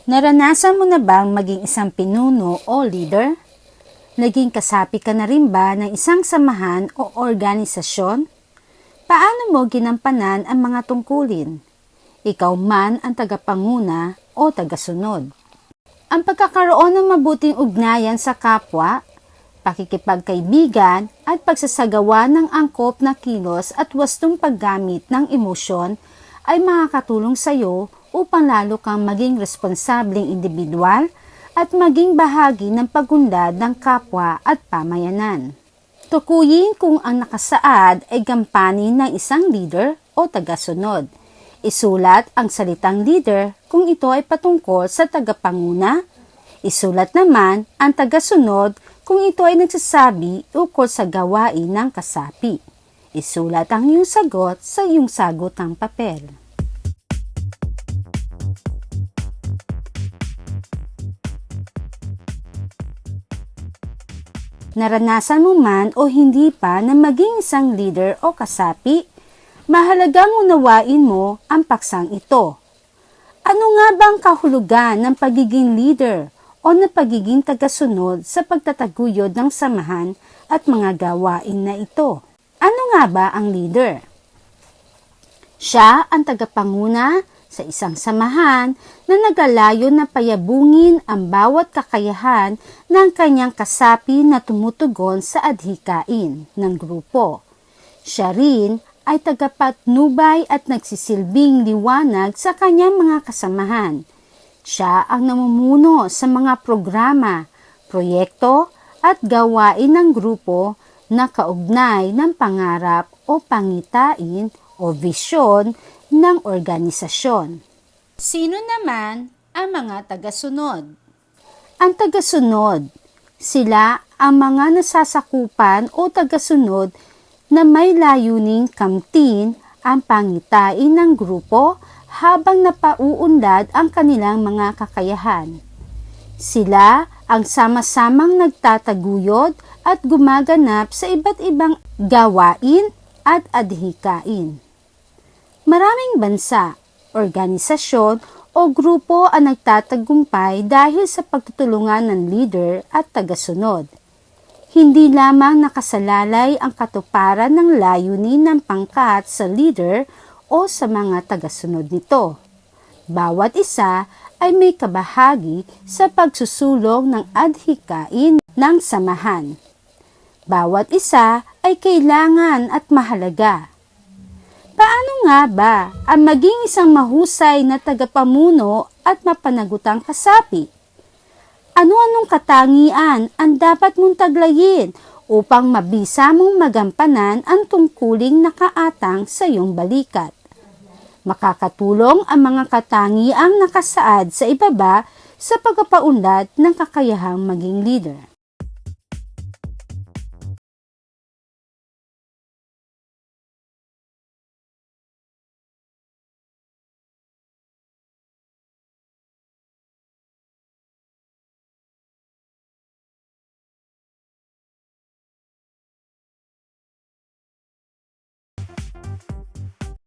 Naranasan mo na bang maging isang pinuno o leader? Naging kasapi ka na rin ba ng isang samahan o organisasyon? Paano mo ginampanan ang mga tungkulin? Ikaw man ang tagapanguna o tagasunod. Ang pagkakaroon ng mabuting ugnayan sa kapwa, pakikipagkaibigan at pagsasagawa ng angkop na kilos at wastong paggamit ng emosyon ay makakatulong sa iyo upang lalo kang maging responsableng individual at maging bahagi ng pagunlad ng kapwa at pamayanan. Tukuyin kung ang nakasaad ay gampanin ng isang leader o tagasunod. Isulat ang salitang leader kung ito ay patungkol sa tagapanguna. Isulat naman ang tagasunod kung ito ay nagsasabi ukol sa gawain ng kasapi. Isulat ang iyong sagot sa iyong sagutang papel. Naranasan mo man o hindi pa na maging isang leader o kasapi, mahalagang unawain mo ang paksang ito. Ano nga ba ang kahulugan ng pagiging leader o ng pagiging tagasunod sa pagtataguyod ng samahan at mga gawain na ito? Ano nga ba ang leader? Siya ang tagapanguna sa isang samahan na nagalayon na payabungin ang bawat kakayahan ng kanyang kasapi na tumutugon sa adhikain ng grupo. Siya rin ay tagapatnubay at nagsisilbing liwanag sa kanyang mga kasamahan. Siya ang namumuno sa mga programa, proyekto at gawain ng grupo na kaugnay ng pangarap o pangitain o visyon ng organisasyon. Sino naman ang mga tagasunod? Ang tagasunod, sila ang mga nasasakupan o tagasunod na may layuning kamtin ang pangitain ng grupo habang napauunlad ang kanilang mga kakayahan. Sila ang sama-samang nagtataguyod at gumaganap sa iba't ibang gawain at adhikain. Maraming bansa, organisasyon o grupo ang nagtatagumpay dahil sa pagtutulungan ng leader at tagasunod. Hindi lamang nakasalalay ang katuparan ng layunin ng pangkat sa leader o sa mga tagasunod nito. Bawat isa ay may kabahagi sa pagsusulong ng adhikain ng samahan. Bawat isa ay kailangan at mahalaga. Paano nga ba ang maging isang mahusay na tagapamuno at mapanagutang kasapi? Ano-anong katangian ang dapat mong taglayin upang mabisa mong magampanan ang tungkuling nakaatang sa iyong balikat? Makakatulong ang mga katangiang nakasaad sa ibaba sa pagpapaunlad ng kakayahang maging leader.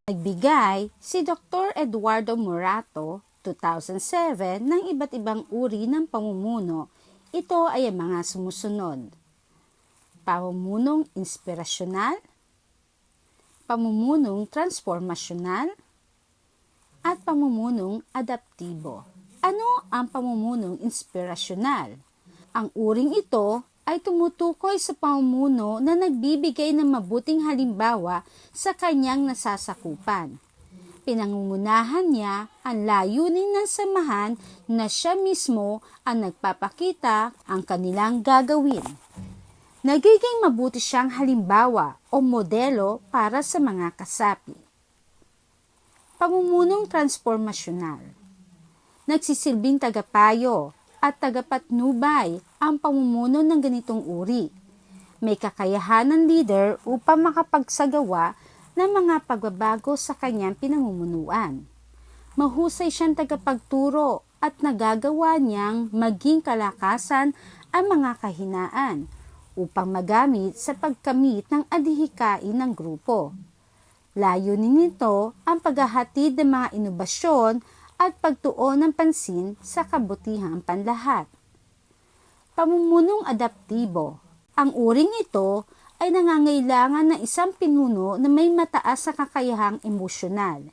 Nagbigay si Dr. Eduardo Morato, 2007, ng iba't ibang uri ng pamumuno. Ito ay ang mga sumusunod: pamumunong inspirasyonal, pamumunong transformasyonal, at pamumunong adaptibo. Ano ang pamumunong inspirasyonal? Ang uring ito ay tumutukoy sa pamumuno na nagbibigay ng mabuting halimbawa sa kanyang nasasakupan. Pinangungunahan niya ang layunin ng samahan na siya mismo ang nagpapakita ang kanilang gagawin. Nagiging mabuti siyang halimbawa o modelo para sa mga kasapi. Pamumunong transformasyonal. Nagsisilbing tagapayo at tagapatnubay ang pamumuno ng ganitong uri. May kakayahan ng leader upang makapagsagawa ng mga pagbabago sa kanyang pinamumunuan. Mahusay siyang tagapagturo at nagagawa niyang maging kalakasan ang mga kahinaan upang magamit sa pagkamit ng adhikain ng grupo. Layunin nito ang paghahatid ng mga inobasyon at pagtuon ng pansin sa kabutihang panlahat. Pamumunong adaptibo. Ang uring ito ay nangangailangan ng isang pinuno na may mataas na kakayahang emosyonal.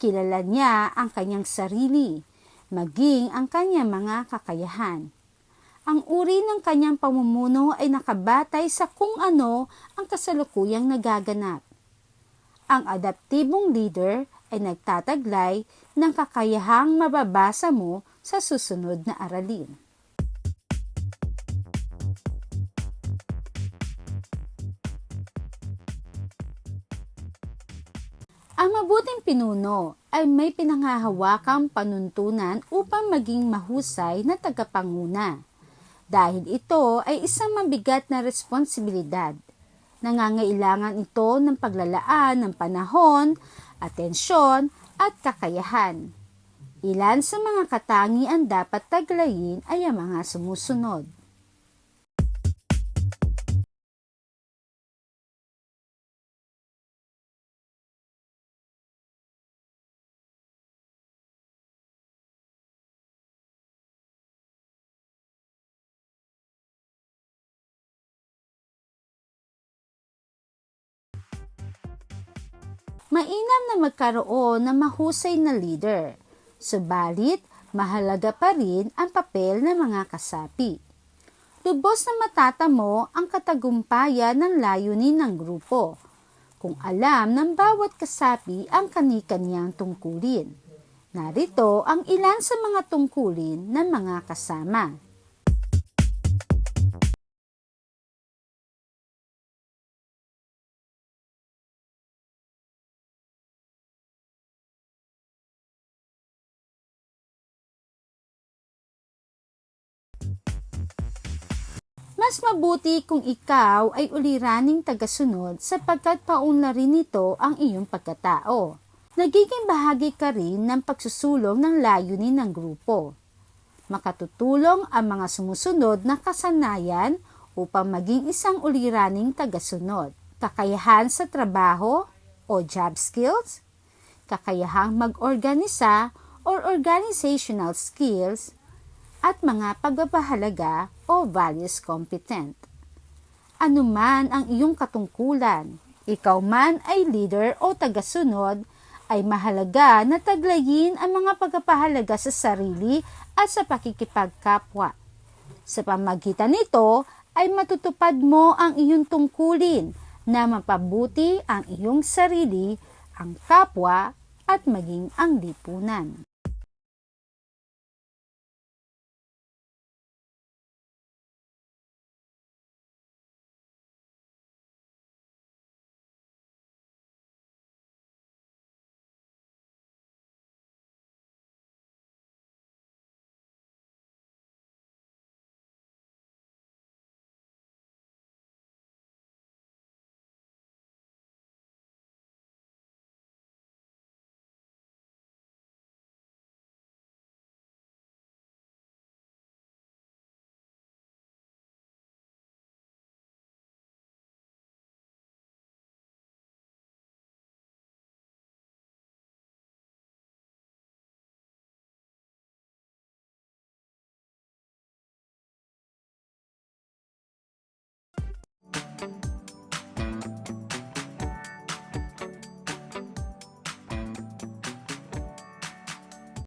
Kilala niya ang kanyang sarili, maging ang kanyang mga kakayahan. Ang uri ng kanyang pamumuno ay nakabatay sa kung ano ang kasalukuyang nagaganap. Ang adaptibong leader ay nagtataglay ng kakayahang mababasa mo sa susunod na aralin. Ang mabuting pinuno ay may pinanghahawakang panuntunan upang maging mahusay na tagapanguna. Dahil ito ay isang mabigat na responsibilidad. Nangangailangan ito ng paglalaan ng panahon, atensyon at kakayahan. Ilan sa mga katangian dapat taglayin ay ang mga sumusunod. Mainam na magkaroon ng mahusay na leader, subalit mahalaga pa rin ang papel ng mga kasapi. Lubos na matatamo ang katagumpayan ng layunin ng grupo, kung alam ng bawat kasapi ang kani-kanyang tungkulin. Narito ang ilan sa mga tungkulin ng mga kasama. Mas mabuti kung ikaw ay uliraning tagasunod sapagkat paunlarin nito ang iyong pagkatao. Nagiging bahagi ka rin ng pagsusulong ng layunin ng grupo. Makatutulong ang mga sumusunod na kasanayan upang maging isang uliraning tagasunod. Kakayahan sa trabaho o job skills, kakayahang mag-organisa or organizational skills, at mga pagpapahalaga o values competent. Ano man ang iyong katungkulan, ikaw man ay leader o tagasunod, ay mahalaga na taglayin ang mga pagpapahalaga sa sarili at sa pakikipagkapwa. Sa pamagitan nito ay matutupad mo ang iyong tungkulin na mapabuti ang iyong sarili, ang kapwa at maging ang lipunan.